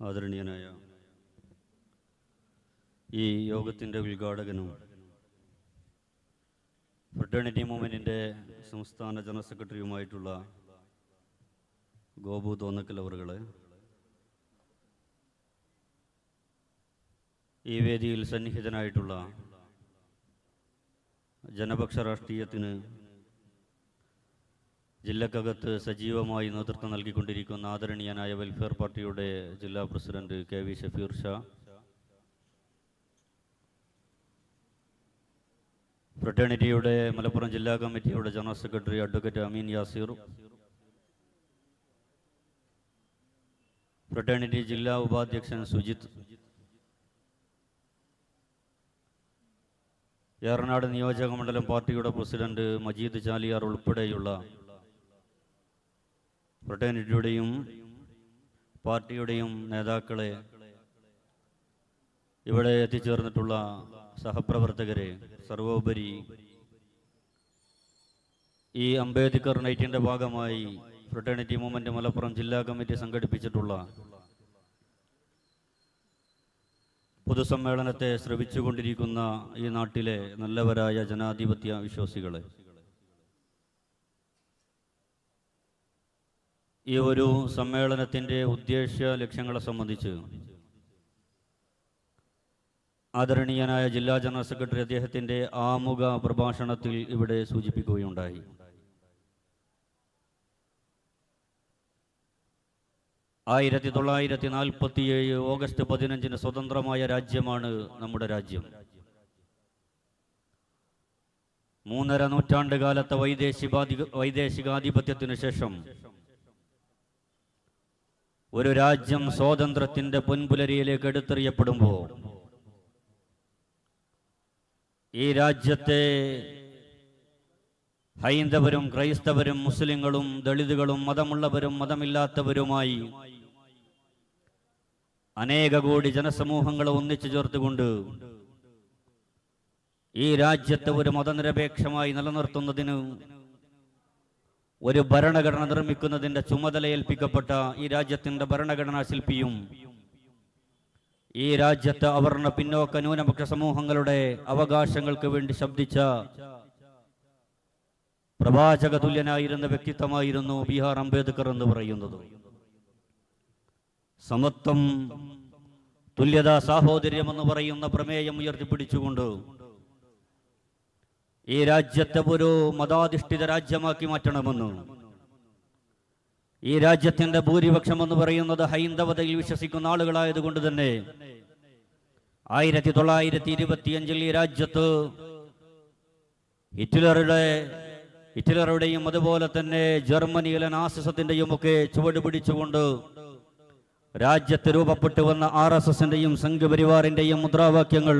ആദരണീയനായ ഈ യോഗത്തിൻ്റെ ഉദ്ഘാടകനും ഫ്രട്ടേണിറ്റി മൂവ്മെൻറ്റിൻ്റെ സംസ്ഥാന ജനറൽ സെക്രട്ടറിയുമായിട്ടുള്ള ഗോപു തോന്നക്കൽ അവറുകളെ, ഈ വേദിയിൽ സന്നിഹിതനായിട്ടുള്ള ജനപക്ഷ രാഷ്ട്രീയത്തിന് ജില്ലക്കകത്ത് സജീവമായി നേതൃത്വം നൽകിക്കൊണ്ടിരിക്കുന്ന ആദരണീയനായ വെൽഫെയർ പാർട്ടിയുടെ ജില്ലാ പ്രസിഡന്റ് KV ഷഫീർ ഷാ, ഫ്രട്ടേണിറ്റിയുടെ മലപ്പുറം ജില്ലാ കമ്മിറ്റിയുടെ ജനറൽ സെക്രട്ടറി അഡ്വക്കേറ്റ് അമീൻ യാസീർ, ഫ്രട്ടേണിറ്റി ജില്ലാ ഉപാധ്യക്ഷൻ സുജിത്ത്, ഏറനാട് നിയോജക മണ്ഡലം പാർട്ടിയുടെ പ്രസിഡന്റ് മജീദ് ചാലിയാർ ഉൾപ്പെടെയുള്ള ഫ്രട്ടേണിറ്റിയുടെയും പാർട്ടിയുടെയും നേതാക്കളെ, ഇവിടെ എത്തിച്ചേർന്നിട്ടുള്ള സഹപ്രവർത്തകരെ, സർവോപരി ഈ അംബേദ്കർ നൈറ്റിൻ്റെ ഭാഗമായി ഫ്രട്ടേണിറ്റി മൂവ്മെൻറ്റ് മലപ്പുറം ജില്ലാ കമ്മിറ്റി സംഘടിപ്പിച്ചിട്ടുള്ള പൊതുസമ്മേളനത്തെ ശ്രവിച്ചുകൊണ്ടിരിക്കുന്ന ഈ നാട്ടിലെ നല്ലവരായ ജനാധിപത്യ വിശ്വാസികളെ, ഈ ഒരു സമ്മേളനത്തിൻ്റെ ഉദ്ദേശ്യ ലക്ഷ്യങ്ങളെ സംബന്ധിച്ച് ആദരണീയനായ ജില്ലാ ജനറൽ സെക്രട്ടറി അദ്ദേഹത്തിൻ്റെ ആമുഖ പ്രഭാഷണത്തിൽ ഇവിടെ സൂചിപ്പിക്കുകയുണ്ടായി. ആയിരത്തി 1947 ഓഗസ്റ്റ് 15 സ്വതന്ത്രമായ രാജ്യമാണ് നമ്മുടെ രാജ്യം. 3.5 നൂറ്റാണ്ട് കാലത്തെ വൈദേശികാധിപത്യത്തിനു ശേഷം ഒരു രാജ്യം സ്വാതന്ത്ര്യത്തിന്റെ പൊൻപുലരിയിലേക്ക് എടുത്തെറിയപ്പെടുമ്പോൾ ഈ രാജ്യത്തെ ഹൈന്ദവരും ക്രൈസ്തവരും മുസ്ലിങ്ങളും ദളിതുകളും മതമുള്ളവരും മതമില്ലാത്തവരുമായി അനേക കോടി ജനസമൂഹങ്ങളെ ഒന്നിച്ചു ചേർത്തുകൊണ്ട് ഈ രാജ്യത്തെ ഒരു മതനിരപേക്ഷമായി നിലനിർത്തുന്നതിന് ഒരു ഭരണഘടന നിർമ്മിക്കുന്നതിൻ്റെ ചുമതല ഏൽപ്പിക്കപ്പെട്ട ഈ രാജ്യത്തിൻ്റെ ഭരണഘടനാ ശില്പിയും ഈ രാജ്യത്തെ അവർണ പിന്നോക്ക ന്യൂനപക്ഷ സമൂഹങ്ങളുടെ അവകാശങ്ങൾക്ക് വേണ്ടി ശബ്ദിച്ച പ്രവാചക തുല്യനായിരുന്ന വ്യക്തിത്വമായിരുന്നു ബി.ആർ. അംബേദ്കർ എന്ന് പറയുന്നത്. സമത്വം, തുല്യത, സാഹോദര്യം എന്ന് പറയുന്ന പ്രമേയം ഉയർത്തിപ്പിടിച്ചുകൊണ്ട് ഈ രാജ്യത്തെ ഒരു മതാധിഷ്ഠിത രാജ്യമാക്കി മാറ്റണമെന്ന്, ഈ രാജ്യത്തിന്റെ ഭൂരിപക്ഷം എന്ന് പറയുന്നത് ഹൈന്ദവതയിൽ വിശ്വസിക്കുന്ന ആളുകളായതുകൊണ്ട് തന്നെ 1925 ഈ രാജ്യത്ത് ഹിറ്റ്ലറുടെയും അതുപോലെ തന്നെ ജർമ്മനിയിലെ നാസിസത്തിന്റെയും ഒക്കെ ചുവട് പിടിച്ചുകൊണ്ട് രാജ്യത്ത് രൂപപ്പെട്ടു വന്ന RSSന്റെയും സംഘപരിവാറിന്റെയും മുദ്രാവാക്യങ്ങൾ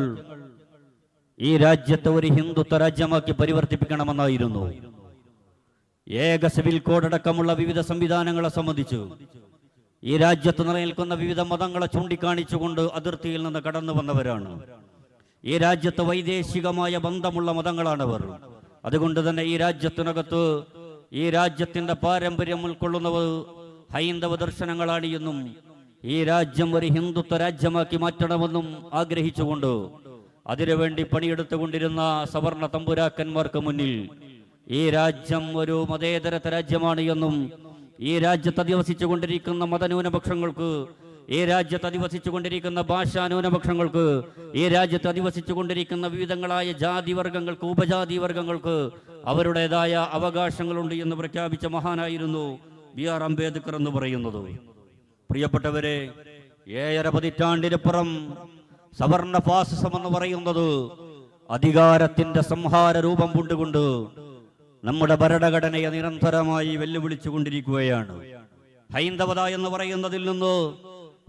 ഈ രാജ്യത്തെ ഒരു ഹിന്ദുത്വ രാജ്യമാക്കി പരിവർത്തിപ്പിക്കണമെന്നായിരുന്നു. ഏക സിവിൽ കോഡ് അടക്കമുള്ള വിവിധ സംവിധാനങ്ങളെ സംബന്ധിച്ചു ഈ രാജ്യത്ത് നിലനിൽക്കുന്ന വിവിധ മതങ്ങളെ ചൂണ്ടിക്കാണിച്ചുകൊണ്ട് അതിർത്തിയിൽ നിന്ന് കടന്നു വന്നവരാണ്. ഈ രാജ്യത്ത് വൈദേശികമായ ബന്ധമുള്ള മതങ്ങളാണവർ. അതുകൊണ്ട് തന്നെ ഈ രാജ്യത്തിനകത്ത് ഈ രാജ്യത്തിന്റെ പാരമ്പര്യം ഉൾക്കൊള്ളുന്നവർ ഹൈന്ദവ ദർശനങ്ങളാണ് എന്നും ഈ രാജ്യം ഒരു ഹിന്ദുത്വ രാജ്യമാക്കി മാറ്റണമെന്നും ആഗ്രഹിച്ചുകൊണ്ട് അതിനുവേണ്ടി പണിയെടുത്തുകൊണ്ടിരുന്ന സവർണ തമ്പുരാക്കന്മാർക്ക് മുന്നിൽ ഈ രാജ്യം ഒരു മതേതരത്വ രാജ്യമാണ് എന്നും ഈ രാജ്യത്ത് അധിവസിച്ചു കൊണ്ടിരിക്കുന്ന മതന്യൂനപക്ഷങ്ങൾക്ക്, ഈ രാജ്യത്ത് അധിവസിച്ചു കൊണ്ടിരിക്കുന്ന ഭാഷാ ന്യൂനപക്ഷങ്ങൾക്ക്, ഈ രാജ്യത്ത് അധിവസിച്ചു കൊണ്ടിരിക്കുന്ന വിവിധങ്ങളായ ജാതി വർഗങ്ങൾക്ക്, ഉപജാതി വർഗങ്ങൾക്ക് അവരുടേതായ അവകാശങ്ങളുണ്ട് എന്ന് പ്രഖ്യാപിച്ച മഹാനായിരുന്നു ബി.ആർ. അംബേദ്കർ എന്ന് പറയുന്നത്. പ്രിയപ്പെട്ടവരെ, 7.5 പതിറ്റാണ്ടിനപ്പുറം സവർണ ഫാസിസം എന്ന് പറയുന്നത് അധികാരത്തിന്റെ സംഹാര രൂപം കൊണ്ടുകൊണ്ട് നമ്മുടെ ഭരണഘടനയെ നിരന്തരമായി വെല്ലുവിളിച്ചു കൊണ്ടിരിക്കുകയാണ്. ഹൈന്ദവത എന്ന് പറയുന്നതിൽ നിന്ന്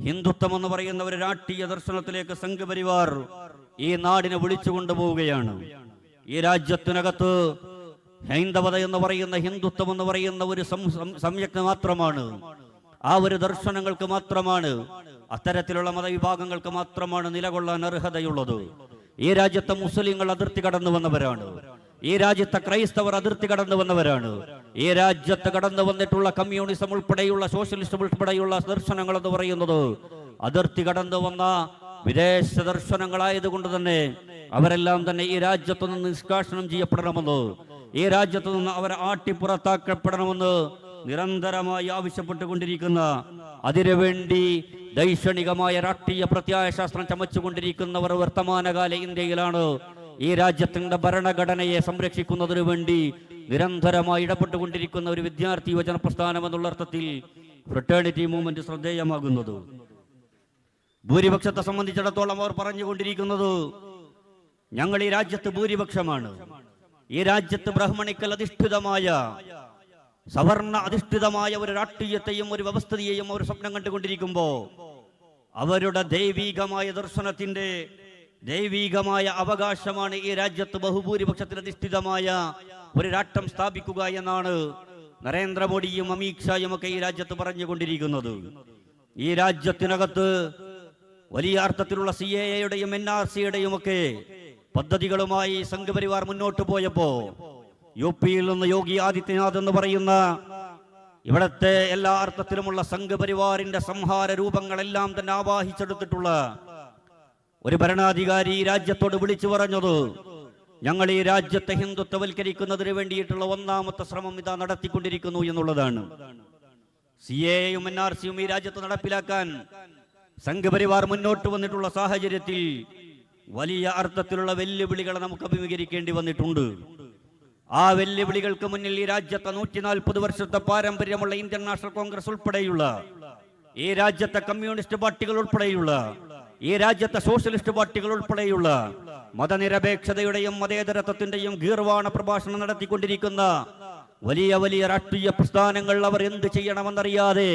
ഹിന്ദുത്വം എന്ന് പറയുന്ന ഒരു രാഷ്ട്രീയ ദർശനത്തിലേക്ക് സംഘപരിവാർ ഈ നാടിനെ വിളിച്ചു കൊണ്ടുപോവുകയാണ്. ഈ രാജ്യത്തിനകത്ത് ഹൈന്ദവത എന്ന് പറയുന്ന, ഹിന്ദുത്വം എന്ന് പറയുന്ന ഒരു സംയുക്ത മാത്രമാണ്. ആ ഒരു ദർശനങ്ങൾക്ക് മാത്രമാണ്, അത്തരത്തിലുള്ള മതവിഭാഗങ്ങൾക്ക് മാത്രമാണ് നിലകൊള്ളാൻ അർഹതയുള്ളത്. ഈ രാജ്യത്തെ മുസ്ലിങ്ങൾ അതിർത്തി കടന്നു വന്നവരാണ്. ഈ രാജ്യത്തെ ക്രൈസ്തവർ അതിർത്തി കടന്നു വന്നവരാണ്. ഈ രാജ്യത്ത് കടന്നു വന്നിട്ടുള്ള കമ്മ്യൂണിസം ഉൾപ്പെടെയുള്ള സോഷ്യലിസം ഉൾപ്പെടെയുള്ള ദർശനങ്ങൾ എന്ന് പറയുന്നത് അതിർത്തി കടന്നു വന്ന വിദേശ ദർശനങ്ങളായതുകൊണ്ട് തന്നെ അവരെല്ലാം തന്നെ ഈ രാജ്യത്തു നിന്ന് നിഷ്കാഷണം ചെയ്യപ്പെടണമെന്ന്, ഈ രാജ്യത്തു നിന്ന് അവർ ആട്ടിപ്പുറത്താക്കപ്പെടണമെന്ന് നിരന്തരമായി ആവശ്യപ്പെട്ടുകൊണ്ടിരിക്കുന്ന, അതിനുവേണ്ടി ദൈക്ഷണികമായ രാഷ്ട്രീയ പ്രത്യയശാസ്ത്രം ചമച്ചുകൊണ്ടിരിക്കുന്നവർ വർത്തമാനകാല ഇന്ത്യയിലാണ്. ഈ രാജ്യത്തിന്റെ ഭരണഘടനയെ സംരക്ഷിക്കുന്നതിനു വേണ്ടി നിരന്തരമായി ഇടപെട്ടുകൊണ്ടിരിക്കുന്ന ഒരു വിദ്യാർത്ഥി യുവജന പ്രസ്ഥാനം എന്നുള്ള അർത്ഥത്തിൽ ഫ്രട്ടേണിറ്റി മൂവ്മെന്റ് ശ്രദ്ധേയമാകുന്നത്. ഭൂരിപക്ഷത്തെ സംബന്ധിച്ചിടത്തോളം അവർ പറഞ്ഞുകൊണ്ടിരിക്കുന്നത്, ഞങ്ങൾ ഈ രാജ്യത്ത് ഭൂരിപക്ഷമാണ്, ഈ രാജ്യത്ത് ബ്രാഹ്മണിക്കൽ അധിഷ്ഠിതമായ, സവർണ അധിഷ്ഠിതമായ ഒരു രാഷ്ട്രീയത്തെയും ഒരു വ്യവസ്ഥയെയും അവർ സ്വപ്നം കണ്ടുകൊണ്ടിരിക്കുമ്പോൾ അവരുടെ ദൈവികമായ ദർശനത്തിന്റെ ദൈവികമായ അവകാശമാണ് ഈ രാജ്യത്ത് ബഹുഭൂരിപക്ഷത്തിൽ അധിഷ്ഠിതമായ ഒരു രാഷ്ട്രം സ്ഥാപിക്കുക എന്നാണ് നരേന്ദ്രമോദിയും അമിത്ഷായും ഒക്കെ ഈ രാജ്യത്ത് പറഞ്ഞുകൊണ്ടിരിക്കുന്നത്. ഈ രാജ്യത്തിനകത്ത് വലിയ അർത്ഥത്തിലുള്ള CAA-യുടെയും NRC-യുടെയും ഒക്കെ പദ്ധതികളുമായി സംഘപരിവാർ മുന്നോട്ട് പോയപ്പോ UP-യിൽ നിന്ന് യോഗി ആദിത്യനാഥ് എന്ന് പറയുന്ന ഇവിടത്തെ എല്ലാ അർത്ഥത്തിലുമുള്ള സംഘപരിവാറിന്റെ സംഹാര രൂപങ്ങളെല്ലാം തന്നെ ആവാഹിച്ചെടുത്തിട്ടുള്ള ഒരു ഭരണാധികാരി ഈ രാജ്യത്തോട് വിളിച്ചു പറഞ്ഞത്, ഞങ്ങൾ ഈ രാജ്യത്തെ ഹിന്ദുത്വവൽക്കരിക്കുന്നതിന് വേണ്ടിയിട്ടുള്ള ഒന്നാമത്തെ ശ്രമം ഇതാ നടത്തിക്കൊണ്ടിരിക്കുന്നു എന്നുള്ളതാണ്. CAA-യും NRC-യും ഈ രാജ്യത്ത് നടപ്പിലാക്കാൻ സംഘപരിവാർ മുന്നോട്ട് വന്നിട്ടുള്ള സാഹചര്യത്തിൽ വലിയ അർത്ഥത്തിലുള്ള വെല്ലുവിളികളെ നമുക്ക് അഭിമുഖീകരിക്കേണ്ടി വന്നിട്ടുണ്ട്. ആ വെല്ലുവിളികൾക്ക് മുന്നിൽ ഈ രാജ്യത്തെ 140 വർഷത്തെ പാരമ്പര്യമുള്ള ഇന്ത്യൻ നാഷണൽ കോൺഗ്രസ് ഉൾപ്പെടെയുള്ള, ഈ രാജ്യത്തെ കമ്മ്യൂണിസ്റ്റ് പാർട്ടികൾ ഉൾപ്പെടെയുള്ള, ഈ രാജ്യത്തെ സോഷ്യലിസ്റ്റ് പാർട്ടികൾ ഉൾപ്പെടെയുള്ള മതനിരപേക്ഷതയുടെയും മതേതരത്വത്തിന്റെയും ഗീർവാണ പ്രഭാഷണം നടത്തിക്കൊണ്ടിരിക്കുന്ന വലിയ വലിയ രാഷ്ട്രീയ പ്രസ്ഥാനങ്ങൾ അവർ എന്ത് ചെയ്യണമെന്നറിയാതെ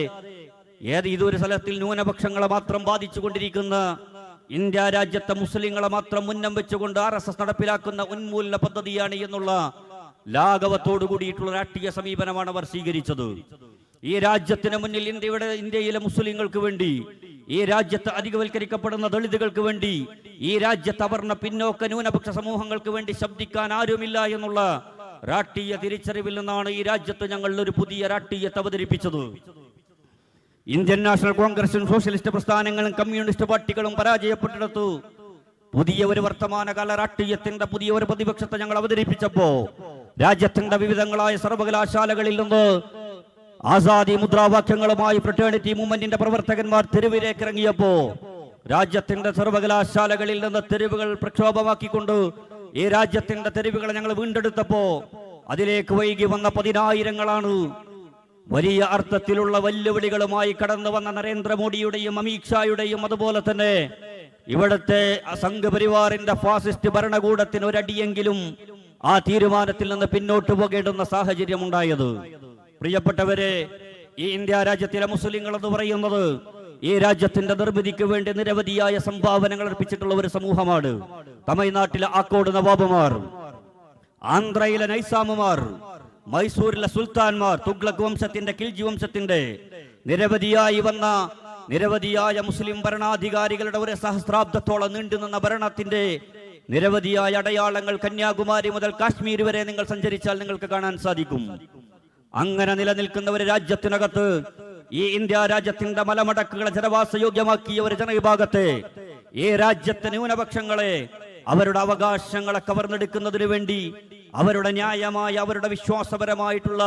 ഇതൊരു സ്ഥലത്തിൽ ന്യൂനപക്ഷങ്ങളെ മാത്രം ബാധിച്ചുകൊണ്ടിരിക്കുന്ന, ഇന്ത്യ രാജ്യത്തെ മുസ്ലിങ്ങളെ മാത്രം മുന്നം വെച്ചുകൊണ്ട് RSS നടപ്പിലാക്കുന്ന ഉന്മൂലന പദ്ധതിയാണ് എന്നുള്ള ലാഘവത്തോടു കൂടിയിട്ടുള്ള രാഷ്ട്രീയ സമീപനമാണ് അവർ സ്വീകരിച്ചത്. ഈ രാജ്യത്തിന് മുന്നിൽ ഇന്ത്യയിലെ മുസ്ലിങ്ങൾക്ക് വേണ്ടി, ഈ രാജ്യത്ത് അധികവൽക്കരിക്കപ്പെടുന്ന ദളിതുകൾക്ക് വേണ്ടി, ഈ രാജ്യത്ത് അവർണ പിന്നോക്ക ന്യൂനപക്ഷ സമൂഹങ്ങൾക്ക് വേണ്ടി ശബ്ദിക്കാൻ ആരുമില്ല എന്നുള്ള രാഷ്ട്രീയ തിരിച്ചറിവിൽ നിന്നാണ് ഈ രാജ്യത്ത് ഞങ്ങൾ ഒരു പുതിയ രാഷ്ട്രീയത്തെ അവതരിപ്പിച്ചത്. ഇന്ത്യൻ നാഷണൽ കോൺഗ്രസും സോഷ്യലിസ്റ്റ് പ്രസ്ഥാനങ്ങളും കമ്മ്യൂണിസ്റ്റ് പാർട്ടികളും പരാജയപ്പെട്ടിടത്തു പുതിയ ഒരു വർത്തമാനകാല രാഷ്ട്രീയത്തിന്റെ പുതിയ ഒരു പ്രതിപക്ഷത്തെ ഞങ്ങൾ അവതരിപ്പിച്ചപ്പോ രാജ്യത്തിന്റെ വിവിധങ്ങളായ സർവകലാശാലകളിൽ നിന്ന് ആസാദി മുദ്രാവാക്യങ്ങളുമായി ഫ്രട്ടേണിറ്റി മൂവ്മെന്റിന്റെ പ്രവർത്തകന്മാർ തെരുവിലേക്ക് ഇറങ്ങിയപ്പോ രാജ്യത്തിന്റെ സർവകലാശാലകളിൽ നിന്ന് തെരുവുകൾ പ്രക്ഷോഭമാക്കിക്കൊണ്ട് ഈ രാജ്യത്തിന്റെ തെരുവുകളെ ഞങ്ങൾ വീണ്ടെടുത്തപ്പോ അതിലേക്ക് വൈകി വന്ന 10,000-ങ്ങളാണ്. വലിയ അർത്ഥത്തിലുള്ള വെല്ലുവിളികളുമായി കടന്നു വന്ന നരേന്ദ്രമോദിയുടെയും അമിത്ഷായുടെയും അതുപോലെ തന്നെ ഇവിടുത്തെ സംഘപരിവാറിന്റെ ഫാസിസ്റ്റ് ഭരണകൂടത്തിന് ഒരടിയെങ്കിലും ആ തീരുമാനത്തിൽ നിന്ന് പിന്നോട്ട് പോകേണ്ടുന്ന സാഹചര്യം ഉണ്ടായത്. പ്രിയപ്പെട്ടവരെ, ഈ ഇന്ത്യ രാജ്യത്തിലെ മുസ്ലിങ്ങൾ എന്ന് പറയുന്നത് ഈ രാജ്യത്തിന്റെ നിർമ്മിതിക്ക് വേണ്ടി നിരവധിയായ സംഭാവനകൾ അർപ്പിച്ചിട്ടുള്ള ഒരു സമൂഹമാണ്. തമിഴ്നാട്ടിലെ ആക്കോട് നവാബുമാർ, ആന്ധ്രയിലെ നൈസാമുമാർ, മൈസൂരിലെ സുൽത്താൻമാർ, തുഗ്ലക് വംശത്തിന്റെ, കിൽജി വംശത്തിന്റെ നിരവധിയായ മുസ്ലിം ഭരണാധികാരികളുടെ ഒരു സഹസ്രാബ്ദത്തോളം നീണ്ടുനിന്ന ഭരണത്തിന്റെ നിരവധിയായ അടയാളങ്ങൾ കന്യാകുമാരി മുതൽ കാശ്മീർ വരെ നിങ്ങൾ സഞ്ചരിച്ചാൽ നിങ്ങൾക്ക് കാണാൻ സാധിക്കും. അങ്ങനെ നിലനിൽക്കുന്ന ഒരു രാജ്യത്തിനകത്ത് ഈ ഇന്ത്യ രാജ്യത്തിന്റെ മലമടക്കുകളെ ജനവാസയോഗ്യമാക്കിയ ഒരു ജനവിഭാഗത്തെ, ഈ രാജ്യത്തെ ന്യൂനപക്ഷങ്ങളെ അവരുടെ അവകാശങ്ങളെ കവർന്നെടുക്കുന്നതിന് വേണ്ടി അവരുടെ ന്യായമായ, അവരുടെ വിശ്വാസപരമായിട്ടുള്ള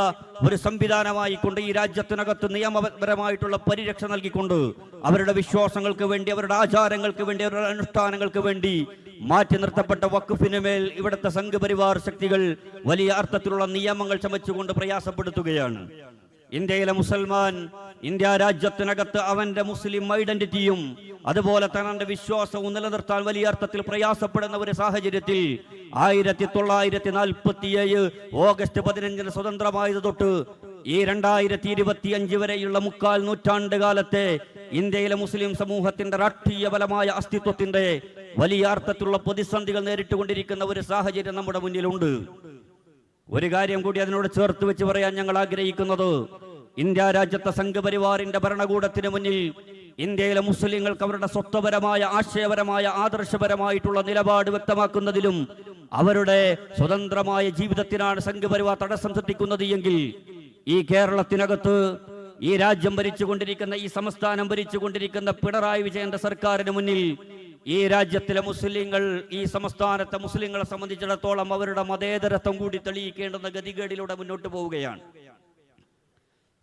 ഒരു സംവിധാനമായി കൊണ്ട് ഈ രാജ്യത്തിനകത്ത് നിയമപരമായിട്ടുള്ള പരിരക്ഷ നൽകിക്കൊണ്ട് അവരുടെ വിശ്വാസങ്ങൾക്ക് വേണ്ടി, അവരുടെ ആചാരങ്ങൾക്ക് വേണ്ടി, അവരുടെ അനുഷ്ഠാനങ്ങൾക്ക് വേണ്ടി മാറ്റി നിർത്തപ്പെട്ട വഖഫിനുമേൽ ഇവിടുത്തെ സംഘപരിവാർ ശക്തികൾ വലിയ അർത്ഥത്തിലുള്ള നിയമങ്ങൾ ചമച്ചുകൊണ്ട് പ്രയാസപ്പെടുത്തുകയാണ്. ഇന്ത്യയിലെ മുസൽമാൻ ഇന്ത്യ രാജ്യത്തിനകത്ത് അവന്റെ മുസ്ലിം ഐഡന്റിറ്റിയും അതുപോലെ തന്നെ അവന്റെ വിശ്വാസവും നിലനിർത്താൻ വലിയ അർത്ഥത്തിൽ പ്രയാസപ്പെടുന്ന ഒരു സാഹചര്യത്തിൽ 1947 ഓഗസ്റ്റ് 15 സ്വതന്ത്രമായത് തൊട്ട് ഈ 2025 വരെയുള്ള 3/4 നൂറ്റാണ്ട് കാലത്തെ ഇന്ത്യയിലെ മുസ്ലിം സമൂഹത്തിന്റെ രാഷ്ട്രീയപരമായ അസ്തിത്വത്തിന്റെ വലിയ അർത്ഥത്തിലുള്ള പ്രതിസന്ധികൾ നേരിട്ടുകൊണ്ടിരിക്കുന്ന ഒരു സാഹചര്യം നമ്മുടെ മുന്നിലുണ്ട്. ഒരു കാര്യം കൂടി അതിനോട് ചേർത്ത് വെച്ച് പറയാൻ ഞങ്ങൾ ആഗ്രഹിക്കുന്നത്, ഇന്ത്യ രാജ്യത്തെ സംഘപരിവാറിന്റെ ഭരണകൂടത്തിന് മുന്നിൽ ഇന്ത്യയിലെ മുസ്ലിങ്ങൾക്ക് അവരുടെ സ്വത്വപരമായ, ആശയപരമായ, ആദർശപരമായിട്ടുള്ള നിലപാട് വ്യക്തമാക്കുന്നതിലും അവരുടെ സ്വതന്ത്രമായ ജീവിതത്തിനാണ് സംഘപരിവാർ തടസ്സം സൃഷ്ടിക്കുന്നത് എങ്കിൽ ഈ കേരളത്തിനകത്ത്, ഈ രാജ്യം ഭരിച്ചുകൊണ്ടിരിക്കുന്ന, ഈ സംസ്ഥാനം ഭരിച്ചുകൊണ്ടിരിക്കുന്ന പിണറായി വിജയന്റെ സർക്കാരിന് മുന്നിൽ ഈ രാജ്യത്തിലെ മുസ്ലിങ്ങൾ, ഈ സംസ്ഥാനത്തെ മുസ്ലിങ്ങളെ സംബന്ധിച്ചിടത്തോളം അവരുടെ മതേതരത്വം കൂടി തെളിയിക്കേണ്ടുന്ന ഗതികേടിലൂടെ മുന്നോട്ട് പോവുകയാണ്.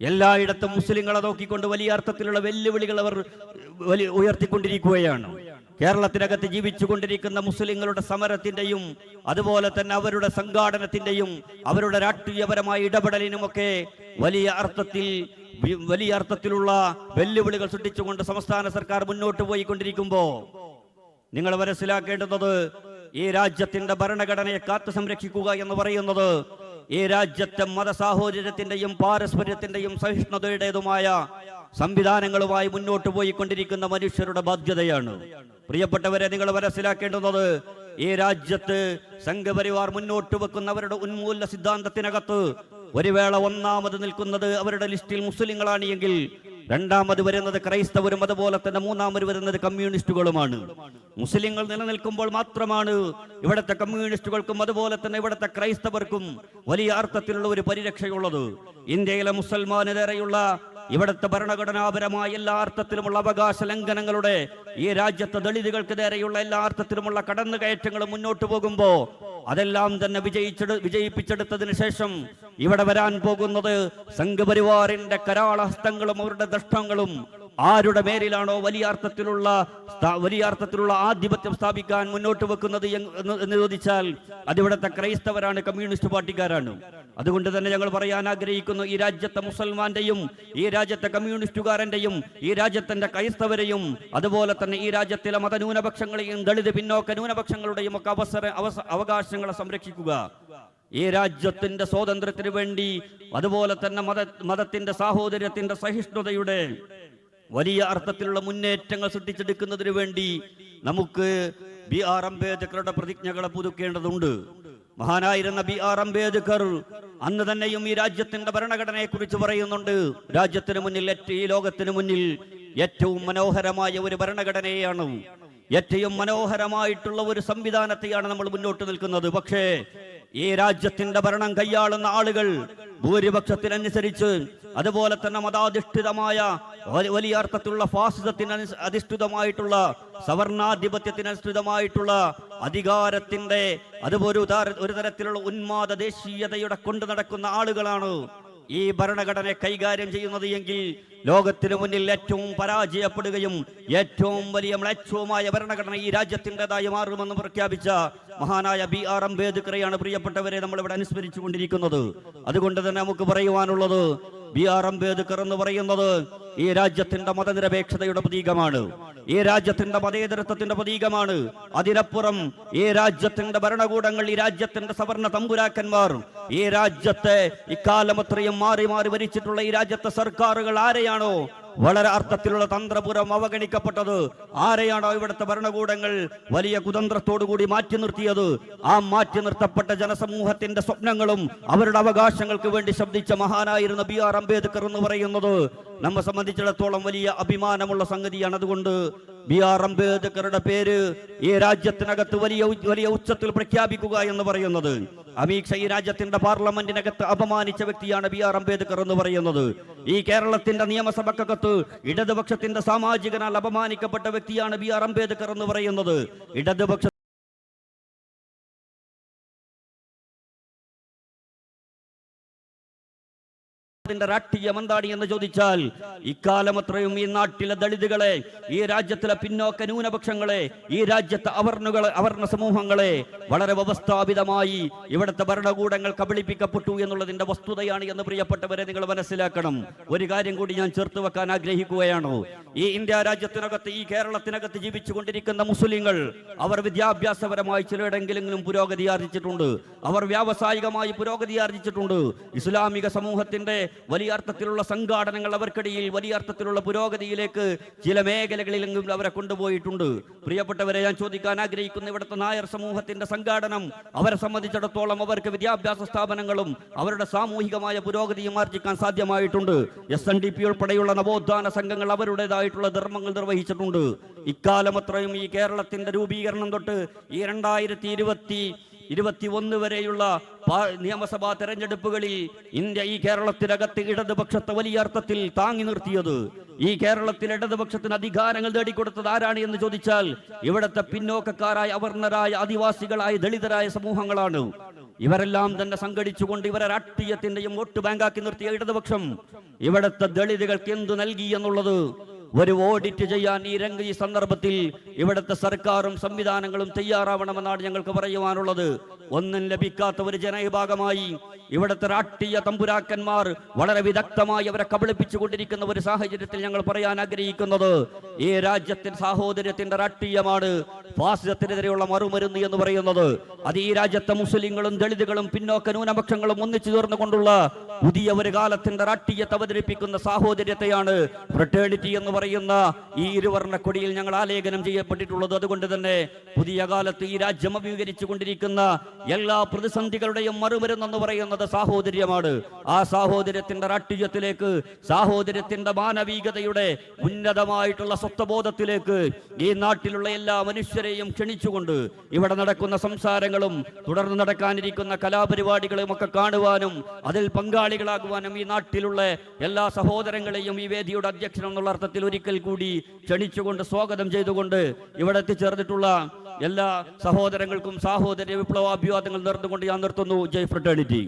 എല്ലായിടത്തും മുസ്ലിങ്ങളെ നോക്കിക്കൊണ്ട് വലിയ അർത്ഥത്തിലുള്ള വെല്ലുവിളികൾ അവർ ഉയർത്തിക്കൊണ്ടിരിക്കുകയാണ്. കേരളത്തിനകത്ത് ജീവിച്ചുകൊണ്ടിരിക്കുന്ന മുസ്ലിങ്ങളുടെ സമരത്തിന്റെയും അതുപോലെ തന്നെ അവരുടെ സംഘാടനത്തിന്റെയും അവരുടെ രാഷ്ട്രീയപരമായ ഇടപെടലിനുമൊക്കെ വലിയ അർത്ഥത്തിലുള്ള വെല്ലുവിളികൾ സൃഷ്ടിച്ചുകൊണ്ട് സംസ്ഥാന സർക്കാർ മുന്നോട്ട് പോയിക്കൊണ്ടിരിക്കുമ്പോൾ നിങ്ങൾ മനസ്സിലാക്കേണ്ടുന്നത്, ഈ രാജ്യത്തിന്റെ ഭരണഘടനയെ കാത്തു സംരക്ഷിക്കുക എന്ന് പറയുന്നത് ഈ രാജ്യത്തെ മതസാഹോദര്യത്തിന്റെയും പാരസ്പര്യത്തിന്റെയും സഹിഷ്ണുതയുടേതുമായ സംവിധാനങ്ങളുമായി മുന്നോട്ട് പോയിക്കൊണ്ടിരിക്കുന്ന മനുഷ്യരുടെ ബാധ്യതയാണ്. പ്രിയപ്പെട്ടവരെ, നിങ്ങൾ മനസ്സിലാക്കേണ്ടുന്നത്, ഈ രാജ്യത്ത് സംഘപരിവാർ മുന്നോട്ട് വെക്കുന്നവരുടെ ഉന്മൂലന സിദ്ധാന്തത്തിനകത്ത് ഒരു വേള ഒന്നാമത് നിൽക്കുന്നത് അവരുടെ ലിസ്റ്റിൽ മുസ്ലിങ്ങളാണ് എങ്കിൽ രണ്ടാമത് വരുന്നത് ക്രൈസ്തവരും അതുപോലെ തന്നെ മൂന്നാമത് വരുന്നത് കമ്മ്യൂണിസ്റ്റുകളുമാണ്. മുസ്ലിങ്ങൾ നിലനിൽക്കുമ്പോൾ മാത്രമാണ് ഇവിടുത്തെ കമ്മ്യൂണിസ്റ്റുകൾക്കും അതുപോലെ തന്നെ ഇവിടുത്തെ ക്രൈസ്തവർക്കും വലിയ അർത്ഥത്തിലുള്ള ഒരു പരിരക്ഷയുള്ളത്. ഇന്ത്യയിലെ മുസൽമാനെതിരെയുള്ള ഇവിടുത്തെ ഭരണഘടനാപരമായ എല്ലാ അർത്ഥത്തിലുമുള്ള അവകാശ ലംഘനങ്ങളുടെ, ഈ രാജ്യത്തെ ദളിതുകൾക്ക് നേരെയുള്ള എല്ലാ അർത്ഥത്തിലുമുള്ള കടന്നുകയറ്റങ്ങളും മുന്നോട്ട് പോകുമ്പോൾ അതെല്ലാം തന്നെ വിജയിപ്പിച്ചെടുത്തതിന് ശേഷം ഇവിടെ വരാൻ പോകുന്നത് സംഘപരിവാറിന്റെ കരാളഹസ്തങ്ങളും അവരുടെ ദഷ്ടങ്ങളും ആരുടെ മേലിലാണോ വലിയ അർത്ഥത്തിലുള്ള ആധിപത്യം സ്ഥാപിക്കാൻ മുന്നോട്ട് വെക്കുന്നത് എന്ന് ചോദിച്ചാൽ അതിവിടുത്തെ ക്രൈസ്തവരാണ്, കമ്മ്യൂണിസ്റ്റ് പാർട്ടിക്കാരാണ്. അതുകൊണ്ട് തന്നെ ഞങ്ങൾ പറയാൻ ആഗ്രഹിക്കുന്നു, ഈ രാജ്യത്തെ മുസൽമാന്റെയും ഈ രാജ്യത്തെ കമ്മ്യൂണിസ്റ്റുകാരന്റെയും ഈ രാജ്യത്തിന്റെ ക്രൈസ്തവരെയും അതുപോലെ തന്നെ ഈ രാജ്യത്തിലെ മതന്യൂനപക്ഷങ്ങളെയും ദളിത് പിന്നോക്ക ന്യൂനപക്ഷങ്ങളുടെയും ഒക്കെ അവകാശങ്ങളെ സംരക്ഷിക്കുക. ഈ രാജ്യത്തിന്റെ സ്വാതന്ത്ര്യത്തിന് വേണ്ടി അതുപോലെ തന്നെ മതത്തിന്റെ സാഹോദര്യത്തിന്റെ സഹിഷ്ണുതയുടെ വലിയ അർത്ഥത്തിലുള്ള മുന്നേറ്റങ്ങൾ സൃഷ്ടിച്ചെടുക്കുന്നതിന് വേണ്ടി നമുക്ക് ബി.ആർ. അംബേദ്കറുടെ പ്രതിജ്ഞകളെ പുതുക്കേണ്ടതുണ്ട്. മഹാനായിരുന്ന ബി.ആർ. അംബേദ്കർ അന്ന് തന്നെയും ഈ രാജ്യത്തിന്റെ ഭരണഘടനയെ കുറിച്ച് പറയുന്നുണ്ട്. രാജ്യത്തിന് മുന്നിൽ, ഈ ലോകത്തിന് മുന്നിൽ ഏറ്റവും മനോഹരമായ ഒരു ഭരണഘടനയാണ്, ഏറ്റവും മനോഹരമായിട്ടുള്ള ഒരു സംവിധാനത്തെയാണ് നമ്മൾ മുന്നോട്ട് നിൽക്കുന്നത്. പക്ഷേ ഈ രാജ്യത്തിന്റെ ഭരണം കൈയാളുന്ന ആളുകൾ ഭൂരിപക്ഷത്തിനനുസരിച്ച് അതുപോലെ തന്നെ മതാധിഷ്ഠിതമായ വലിയ അർത്ഥത്തിലുള്ള ഫാസിസത്തിന് അധിഷ്ഠിതമായിട്ടുള്ള സവർണാധിപത്യത്തിനനുസൃതമായിട്ടുള്ള അധികാരത്തിന്റെ അതുപോലെ ഒരു തരത്തിലുള്ള ഉന്മാദ ദേശീയതയുടെ കൊണ്ടു നടക്കുന്ന ആളുകളാണ് ഈ ഭരണഘടനയെ കൈകാര്യം ചെയ്യുന്നത് എങ്കിൽ ലോകത്തിനു മുന്നിൽ ഏറ്റവും പരാജയപ്പെടുകയും ഏറ്റവും വലിയ മ്ലേച്ഛവുമായ ഭരണഘടന ഈ രാജ്യത്തിൻ്റെതായി മാറുമെന്ന് പ്രഖ്യാപിച്ച മഹാനായ ബി.ആർ. അംബേദ്കറെയാണ് പ്രിയപ്പെട്ടവരെ നമ്മൾ ഇവിടെ അനുസ്മരിച്ചു കൊണ്ടിരിക്കുന്നത്. അതുകൊണ്ട് തന്നെ നമുക്ക് പറയുവാനുള്ളത്, ബി.ആർ. അംബേദ്കർ എന്ന് പറയുന്നത് ഈ രാജ്യത്തിന്റെ മതനിരപേക്ഷതയുടെ പ്രതീകമാണ്, ഈ രാജ്യത്തിന്റെ മതേതരത്വത്തിന്റെ പ്രതീകമാണ്. അതിനപ്പുറം ഈ രാജ്യത്തിന്റെ ഭരണകൂടങ്ങൾ, ഈ രാജ്യത്തിന്റെ സവർണ തമ്പുരാക്കന്മാർ, ഈ രാജ്യത്തെ ഇക്കാലം അത്രയും മാറി മാറി ഭരിച്ചിട്ടുള്ള ഈ രാജ്യത്തെ സർക്കാരുകൾ ആരെയാണോ വളരെ അർത്ഥത്തിലുള്ള തന്ത്രപൂർവ്വം അവഗണിക്കപ്പെട്ടത്, ആരെയാണോ ഇവിടുത്തെ ഭരണകൂടങ്ങൾ വലിയ കുതന്ത്രത്തോടുകൂടി മാറ്റി നിർത്തിയത്, ആ മാറ്റി നിർത്തപ്പെട്ട ജനസമൂഹത്തിന്റെ സ്വപ്നങ്ങളും അവരുടെ അവകാശങ്ങൾക്ക് വേണ്ടി ശബ്ദിച്ച മഹാനായിരുന്ന ബി.ആർ. അംബേദ്കർ എന്ന് പറയുന്നത് നമ്മെ സംബന്ധിച്ചിടത്തോളം വലിയ അഭിമാനമുള്ള സംഗതിയാണ്. അതുകൊണ്ട് ബി.ആർ. അംബേദ്കറുടെ പേര് ഈ രാജ്യത്തിനകത്ത് വലിയ ഉച്ചത്തിൽ പ്രഖ്യാപിക്കുക എന്ന് പറയുന്നത്, അമീക്ഷ ഈ രാജ്യത്തിന്റെ പാർലമെന്റിനകത്ത് അപമാനിച്ച വ്യക്തിയാണ് ബി.ആർ. അംബേദ്കർ എന്ന് പറയുന്നത്. ഈ കേരളത്തിന്റെ നിയമസഭക്കകത്ത് ഇടതുപക്ഷത്തിന്റെ സാമാജികനാൽ അപമാനിക്കപ്പെട്ട വ്യക്തിയാണ് ബി.ആർ. അംബേദ്കർ എന്ന് പറയുന്നത്. ഇടതുപക്ഷ രാഷ്ട്രീയം എന്താണ് എന്ന് ചോദിച്ചാൽ ഇക്കാലം അത്രയും ഈ നാട്ടിലെ ദളിതുകളെ, ഈ രാജ്യത്തിലെ പിന്നോക്ക ന്യൂനപക്ഷങ്ങളെ, ഈ രാജ്യത്തെ അവർണ സമൂഹങ്ങളെ വളരെ വ്യവസ്ഥാപിതമായി ഇവിടുത്തെ ഭരണകൂടങ്ങൾ കബളിപ്പിക്കപ്പെട്ടു എന്നുള്ളതിന്റെ വസ്തുതയാണ് എന്ന് പ്രിയപ്പെട്ടവരെ നിങ്ങൾ മനസ്സിലാക്കണം. ഒരു കാര്യം കൂടി ഞാൻ ചേർത്ത് വെക്കാൻ ആഗ്രഹിക്കുകയാണ്. ഈ ഇന്ത്യ രാജ്യത്തിനകത്ത്, ഈ കേരളത്തിനകത്ത് ജീവിച്ചുകൊണ്ടിരിക്കുന്ന മുസ്ലിങ്ങൾ അവർ വിദ്യാഭ്യാസപരമായി ചിലയിടെങ്കിലും പുരോഗതി ആർജിച്ചിട്ടുണ്ട്, അവർ വ്യാവസായികമായി പുരോഗതി ആർജിച്ചിട്ടുണ്ട്. ഇസ്ലാമിക സമൂഹത്തിന്റെ വലിയ അർത്ഥത്തിലുള്ള സംഘാടനങ്ങൾ അവർക്കിടയിൽ വലിയ അർത്ഥത്തിലുള്ള പുരോഗതിയിലേക്ക് ചില മേഖലകളിലെങ്കിലും അവരെ കൊണ്ടുപോയിട്ടുണ്ട്. പ്രിയപ്പെട്ടവരെ, ഞാൻ ചോദിക്കാൻ ആഗ്രഹിക്കുന്ന ഇവിടുത്തെ നായർ സമൂഹത്തിന്റെ സംഘാടനം അവരെ സംബന്ധിച്ചിടത്തോളം അവർക്ക് വിദ്യാഭ്യാസ സ്ഥാപനങ്ങളും അവരുടെ സാമൂഹികമായ പുരോഗതിയും ആർജിക്കാൻ സാധ്യമായിട്ടുണ്ട്. SNDP ഉൾപ്പെടെയുള്ള നവോത്ഥാന സംഘങ്ങൾ അവരുടേതായിട്ടുള്ള ധർമ്മങ്ങൾ നിർവഹിച്ചിട്ടുണ്ട്. ഇക്കാലം അത്രയും ഈ കേരളത്തിന്റെ രൂപീകരണം തൊട്ട് ഈ 2020 21 വരെയുള്ള നിയമസഭാ തെരഞ്ഞെടുപ്പുകളിൽ ഇന്ത്യ ഈ കേരളത്തിനകത്ത് ഇടതുപക്ഷത്തെ വലിയ അർത്ഥത്തിൽ താങ്ങി നിർത്തിയത്, ഈ കേരളത്തിൽ ഇടതുപക്ഷത്തിന് അധികാരങ്ങൾ നേടിക്കൊടുത്തത് ആരാണ് എന്ന് ചോദിച്ചാൽ ഇവിടുത്തെ പിന്നോക്കക്കാരായ, അവർണരായ, ആദിവാസികളായ, ദളിതരായ സമൂഹങ്ങളാണ്. ഇവരെല്ലാം തന്നെ സംഘടിച്ചുകൊണ്ട് ഇവരെ രാഷ്ട്രീയത്തിന്റെയും വോട്ട് ബാങ്കാക്കി നിർത്തിയ ഇടതുപക്ഷം ഇവിടുത്തെ ദളിതുകൾക്ക് എന്തു നൽകി എന്നുള്ളത് ഒരു ഓഡിറ്റ് ചെയ്യാൻ ഈ സന്ദർഭത്തിൽ ഇവിടുത്തെ സർക്കാരും സംവിധാനങ്ങളും തയ്യാറാവണമെന്നാണ് ഞങ്ങൾക്ക് പറയുവാനുള്ളത്. ഒന്നും ലഭിക്കാത്ത ഒരു ജനവിഭാഗമായി ഇവിടുത്തെ രാഷ്ട്രീയ തമ്പുരാക്കന്മാർ വളരെ വിദഗ്ധമായി അവരെ കബളിപ്പിച്ചുകൊണ്ടിരിക്കുന്ന ഒരു സാഹചര്യത്തിൽ ഞങ്ങൾ പറയാൻ ആഗ്രഹിക്കുന്നത്, ഈ രാജ്യത്തിന്റെ സാഹോദര്യത്തിന്റെ രാഷ്ട്രീയമാണ് ഫാസിസത്തിനെതിരെയുള്ള മറുമരുന്ന് എന്ന് പറയുന്നത്. അത് ഈ രാജ്യത്തെ മുസ്ലിങ്ങളും ദളിതുകളും പിന്നോക്ക ന്യൂനപക്ഷങ്ങളും ഒന്നിച്ചു ചേർന്നുകൊണ്ടുള്ള പുതിയ ഒരു കാലത്തിന്റെ രാഷ്ട്രീയത്തെ അവതരിപ്പിക്കുന്ന സാഹോദര്യത്തെയാണ് ഫ്രട്ടേണിറ്റി എന്ന് പറയുന്ന ഈ ഇരുവർണ്ണ കൊടിയിൽ ഞങ്ങൾ ആലേഖനം ചെയ്യപ്പെട്ടിട്ടുള്ളത്. അതുകൊണ്ട് തന്നെ പുതിയ കാലത്ത് ഈ രാജ്യം അഭിമുഖീകരിച്ചു കൊണ്ടിരിക്കുന്ന എല്ലാ പ്രതിസന്ധികളുടെയും മറുമരുന്നെന്ന് പറയുന്നത് സാഹോദര്യമാണ്. ആ സാഹോദര്യത്തിന്റെ രാഷ്ട്രീയത്തിലേക്ക്, സാഹോദര്യത്തിന്റെ മാനവികതയുടെ ഉന്നതമായിട്ടുള്ള സ്വത്വബോധത്തിലേക്ക് ഈ നാട്ടിലുള്ള എല്ലാ മനുഷ്യരെയും ക്ഷണിച്ചുകൊണ്ട് ഇവിടെ നടക്കുന്ന സംസാരങ്ങളും തുടർന്ന് നടക്കാനിരിക്കുന്ന കലാപരിപാടികളും ഒക്കെ കാണുവാനും അതിൽ പങ്കാളികളാകുവാനും ഈ നാട്ടിലുള്ള എല്ലാ സഹോദരങ്ങളെയും ഈ വേദിയുടെ അധ്യക്ഷൻ എന്നുള്ള അർത്ഥത്തിൽ ഒരിക്കൽ കൂടി ക്ഷണിച്ചുകൊണ്ട് സ്വാഗതം ചെയ്തുകൊണ്ട് ഇവിടെ എത്തിച്ചേർന്നിട്ടുള്ള എല്ലാ സഹോദരങ്ങൾക്കും സാഹോദര്യ വിപ്ലവാഭിവാദങ്ങൾ നേർന്നുകൊണ്ട് ഞാൻ നിർത്തുന്നു. ജയ് ഫ്രട്ടേണിറ്റി.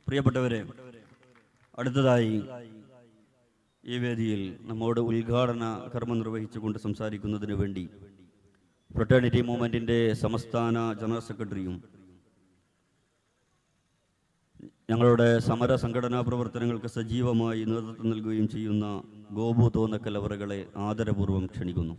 പ്രിയപ്പെട്ടവരെ, അടുത്തതായി ഈ വേദിയിൽ നമ്മോട് ഉദ്ഘാടന കർമ്മം നിർവഹിച്ചുകൊണ്ട് സംസാരിക്കുന്നതിന് വേണ്ടി ഫ്രട്ടേണിറ്റി മൂവ്മെന്റിന്റെ സംസ്ഥാന ജനറൽ സെക്രട്ടറിയും ഞങ്ങളുടെ സമര സംഘടനാ പ്രവർത്തനങ്ങൾക്ക് സജീവമായി നേതൃത്വം നൽകുകയും ചെയ്യുന്ന ഗോപു തോന്നക്കൽ അവറുകളെ ആദരപൂർവ്വം ക്ഷണിക്കുന്നു.